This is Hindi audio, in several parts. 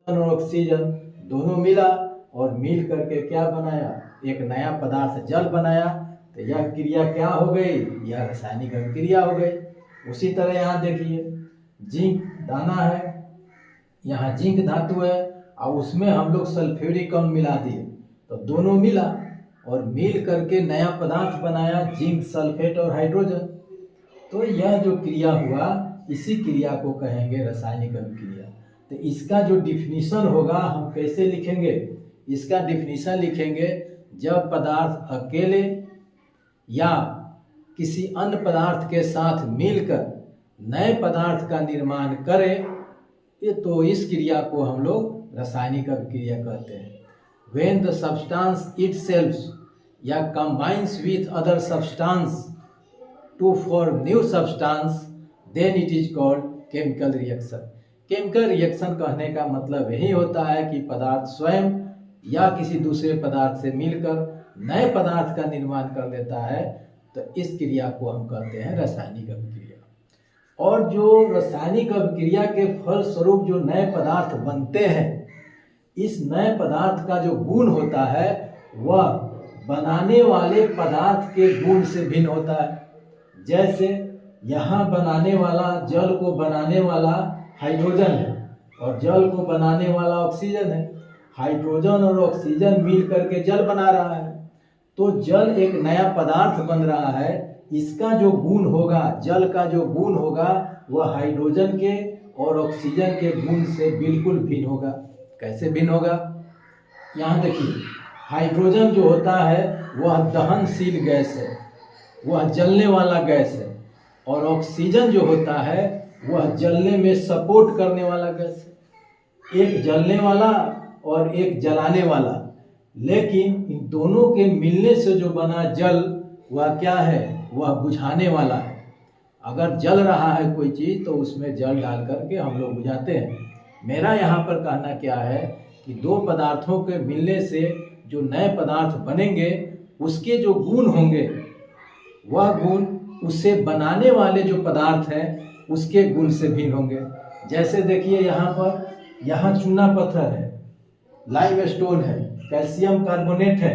और ऑक्सीजन दोनों मिला और मिल करके क्या बनाया, एक नया पदार्थ जल बनाया। तो यह क्रिया क्या हो गई, यह रासायनिक अभिक्रिया हो गई। उसी तरह यहाँ देखिए जिंक दाना है, यहाँ जिंक धातु है और उसमें हम लोग सल्फ्यूरिक अम्ल मिला दिए, तो दोनों मिला और मिल करके नया पदार्थ बनाया, जिंक सल्फेट और हाइड्रोजन। तो यह जो क्रिया हुआ, इसी क्रिया को कहेंगे रासायनिक अभिक्रिया। तो इसका जो डिफिनीशन होगा हम कैसे लिखेंगे, इसका डिफिनीशन लिखेंगे, जब पदार्थ अकेले या किसी अन्य पदार्थ के साथ मिलकर नए पदार्थ का निर्माण करे, तो इस क्रिया को हम लोग रासायनिक अभिक्रिया कहते हैं। When the substance itself या combines with other substance to form new substance, then it is called chemical reaction। Chemical reaction कहने का मतलब यही होता है कि पदार्थ स्वयं या किसी दूसरे पदार्थ से मिलकर नए पदार्थ का निर्माण कर लेता है, तो इस क्रिया को हम कहते हैं रासायनिक अभिक्रिया। और जो रासायनिक अभिक्रिया के फलस्वरूप जो नए पदार्थ बनते हैं, इस नए पदार्थ का जो गुण होता है वह बनाने वाले पदार्थ के गुण से भिन्न होता है। जैसे यहाँ बनाने वाला, जल को बनाने वाला हाइड्रोजन है और जल को बनाने वाला ऑक्सीजन है। हाइड्रोजन और ऑक्सीजन मिल करके जल बना रहा है, तो जल एक नया पदार्थ बन रहा है। इसका जो गुण होगा, जल का जो गुण होगा, वह हाइड्रोजन के और ऑक्सीजन के गुण से बिल्कुल भिन्न होगा। कैसे भिन्न होगा, यहाँ देखिए हाइड्रोजन जो होता है वह दहनशील गैस है, वह जलने वाला गैस है, और ऑक्सीजन जो होता है वह जलने में सपोर्ट करने वाला गैस है। एक जलने वाला और एक जलाने वाला, लेकिन इन दोनों के मिलने से जो बना जल वह क्या है, वह बुझाने वाला है। अगर जल रहा है कोई चीज़ तो उसमें जल डाल करके हम लोग बुझाते हैं। मेरा यहाँ पर कहना क्या है कि दो पदार्थों के मिलने से जो नए पदार्थ बनेंगे, उसके जो गुण होंगे वह गुण उसे बनाने वाले जो पदार्थ हैं उसके गुण से भिन्न होंगे। जैसे देखिए यहाँ चूना पत्थर है, लाइम स्टोन है, कैल्शियम कार्बोनेट है,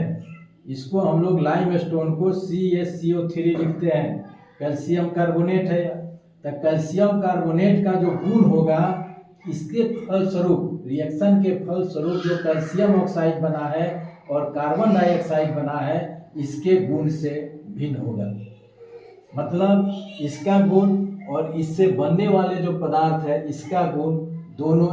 इसको हम लोग लाइम स्टोन को CaCO3 लिखते हैं, कैल्शियम कार्बोनेट है। तो कैल्शियम कार्बोनेट का जो गुण होगा, इसके फलस्वरूप, रिएक्शन के फलस्वरूप जो कैल्शियम ऑक्साइड बना है और कार्बन डाइऑक्साइड बना है, इसके गुण से भिन्न होगा। मतलब इसका गुण और इससे बनने वाले जो पदार्थ है, इसका गुण दोनों